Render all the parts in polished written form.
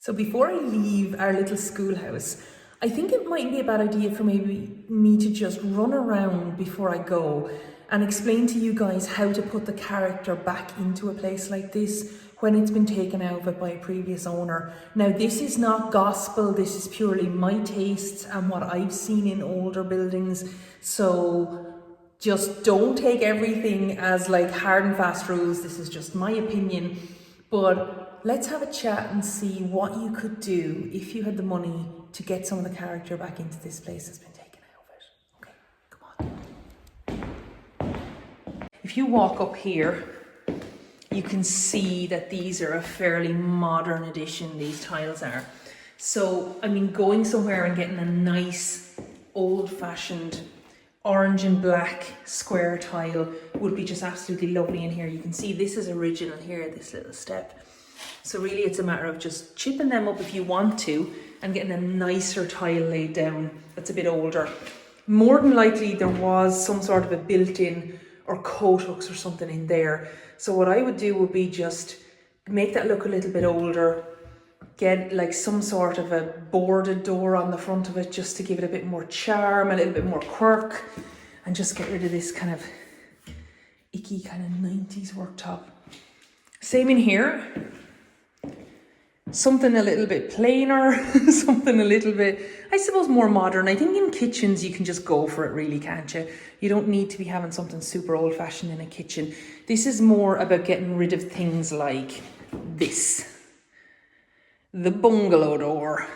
So before I leave our little schoolhouse, I think it might be a bad idea for maybe me to just run around before I go and explain to you guys how to put the character back into a place like this when it's been taken out of it by a previous owner. Now, this is not gospel, this is purely my tastes and what I've seen in older buildings. So just don't take everything as like hard and fast rules. This is just my opinion. But let's have a chat and see what you could do if you had the money to get some of the character back into this place that's been taken out of it. Okay, come on. If you walk up here, you can see that these are a fairly modern addition, these tiles are. So, I mean, going somewhere and getting a nice old-fashioned orange and black square tile would be just absolutely lovely in here. You can see this is original here, this little step. So really it's a matter of just chipping them up if you want to and getting a nicer tile laid down that's a bit older. More than likely there was some sort of a built-in or coat hooks or something in there. So what I would do would be just make that look a little bit older, get like some sort of a boarded door on the front of it just to give it a bit more charm, a little bit more quirk, and just get rid of this kind of icky kind of 90s worktop. Same in here. Something a little bit plainer, something a little bit, I suppose, more modern. I think in kitchens you can just go for it really, can't you? You don't need to be having something super old-fashioned in a kitchen. This is more about getting rid of things like this. The bungalow door.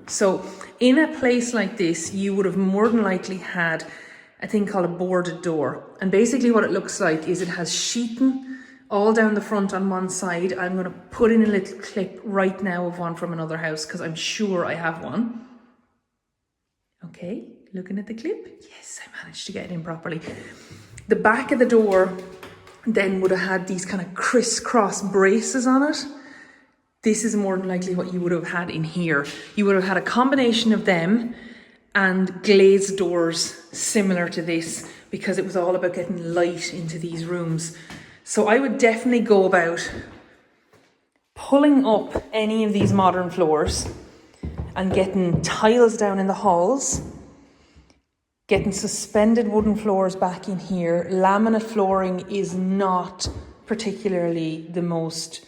So in a place like this, you would have more than likely had a thing called a boarded door. And basically what it looks like is it has sheeting all down the front on one side. I'm going to put in a little clip right now of one from another house because I'm sure I have one. Okay, looking at the clip. Yes, I managed to get it in properly. The back of the door then would have had these kind of crisscross braces on it. This is more than likely what you would have had in here. You would have had a combination of them and glazed doors similar to this because it was all about getting light into these rooms. So I would definitely go about pulling up any of these modern floors and getting tiles down in the halls, getting suspended wooden floors back in here. Laminate flooring is not particularly the most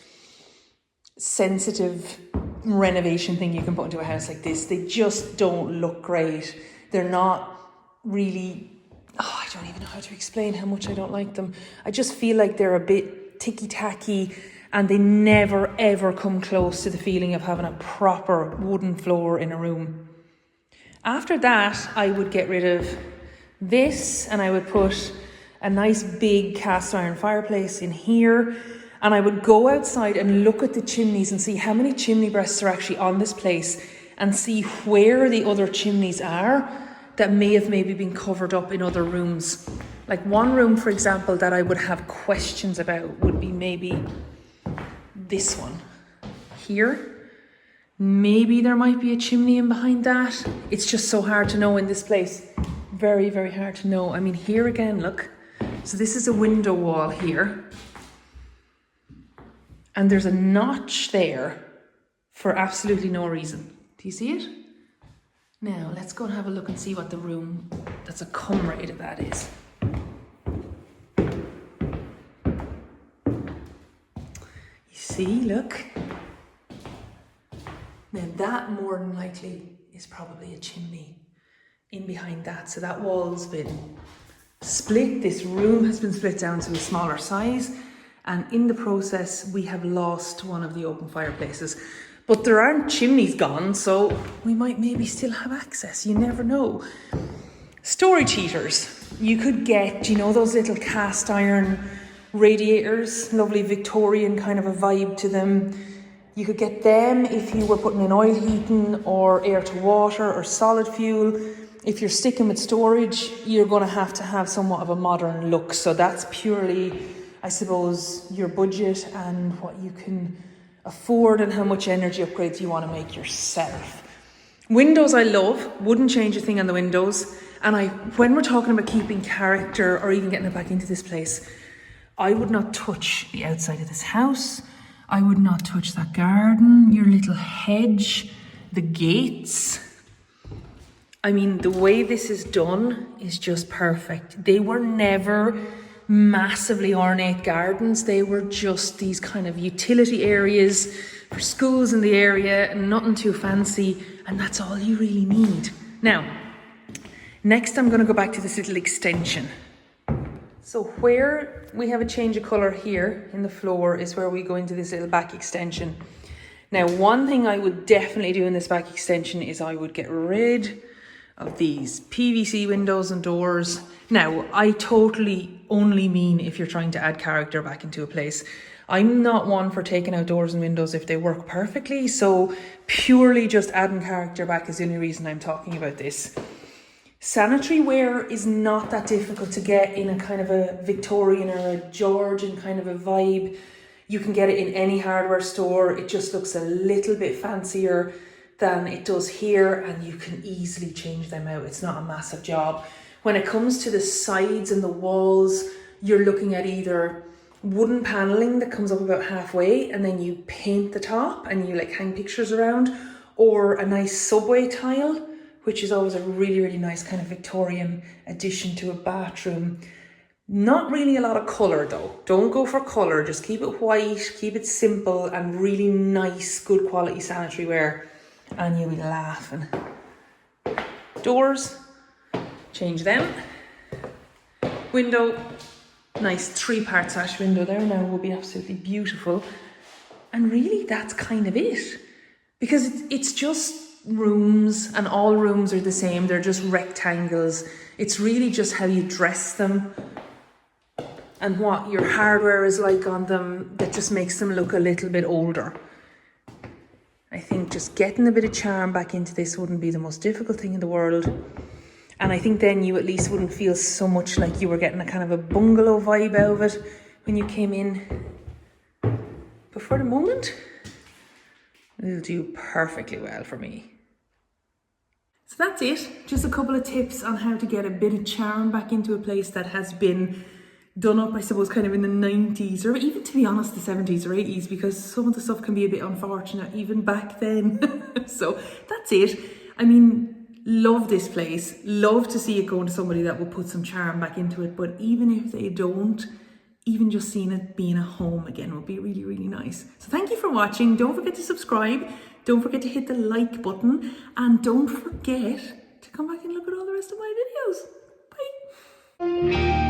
sensitive renovation thing you can put into a house like this. They just don't look great. They're not really, I don't even know how to explain how much I don't like them. I just feel like they're a bit ticky-tacky and they never ever come close to the feeling of having a proper wooden floor in a room. After that, I would get rid of this and I would put a nice big cast iron fireplace in here. And I would go outside and look at the chimneys and see how many chimney breasts are actually on this place and see where the other chimneys are that may have maybe been covered up in other rooms. Like one room, for example, that I would have questions about would be maybe this one here. Maybe there might be a chimney in behind that. It's just so hard to know in this place. Very, very hard to know. I mean, here again, look. So this is a window wall here. And there's a notch there for absolutely no reason. Do you see it? Now, let's go and have a look and see what the room that's a cum rate of that is. You see, look. Now that more than likely is probably a chimney in behind that. So that wall's been split. This room has been split down to a smaller size. And in the process, we have lost one of the open fireplaces. But there aren't chimneys gone, so we might maybe still have access. You never know. Storage heaters. You could get, you know, those little cast iron radiators, lovely Victorian kind of a vibe to them. You could get them if you were putting in oil heating or air to water or solid fuel. If you're sticking with storage, you're going to have somewhat of a modern look. So that's purely, I suppose, your budget and what you can afford and how much energy upgrades you want to make yourself. Windows I love, wouldn't change a thing on the windows. And when we're talking about keeping character or even getting it back into this place, I would not touch the outside of this house. I would not touch that garden, your little hedge, the gates. I mean, the way this is done is just perfect. They were never massively ornate gardens. They were just these kind of utility areas for schools in the area, and nothing too fancy, and that's all you really need. Now, next I'm going to go back to this little extension. So where we have a change of colour here in the floor is where we go into this little back extension. Now, one thing I would definitely do in this back extension is I would get rid of these PVC windows and doors. Now, I totally only mean if you're trying to add character back into a place. I'm not one for taking out doors and windows if they work perfectly, so purely just adding character back is the only reason I'm talking about this. Sanitary ware is not that difficult to get in a kind of a Victorian or a Georgian kind of a vibe. You can get it in any hardware store. It just looks a little bit fancier than it does here, and you can easily change them out. It's not a massive job. When it comes to the sides and the walls, you're looking at either wooden paneling that comes up about halfway and then you paint the top and you like hang pictures around, or a nice subway tile, which is always a really, really nice kind of Victorian addition to a bathroom. Not really a lot of colour though. Don't go for colour, just keep it white, keep it simple and really nice, good quality sanitary ware, and you'll be laughing. Doors, change them. Window, nice 3-part sash window there now will be absolutely beautiful. And really that's kind of it, because it's just rooms, and all rooms are the same. They're just rectangles. It's really just how you dress them and what your hardware is like on them that just makes them look a little bit older. I think just getting a bit of charm back into this wouldn't be the most difficult thing in the world. And I think then you at least wouldn't feel so much like you were getting a kind of a bungalow vibe out of it when you came in. But for the moment, it'll do perfectly well for me. So that's it. Just a couple of tips on how to get a bit of charm back into a place that has been done up, I suppose, kind of in the 90s, or even, to be honest, the 70s or 80s, because some of the stuff can be a bit unfortunate even back then. So that's it. I mean, love this place. Love to see it going to somebody that will put some charm back into it. But even if they don't, even just seeing it being a home again would be really, really nice. So thank you for watching. Don't forget to subscribe. Don't forget to hit the like button. And don't forget to come back and look at all the rest of my videos. Bye.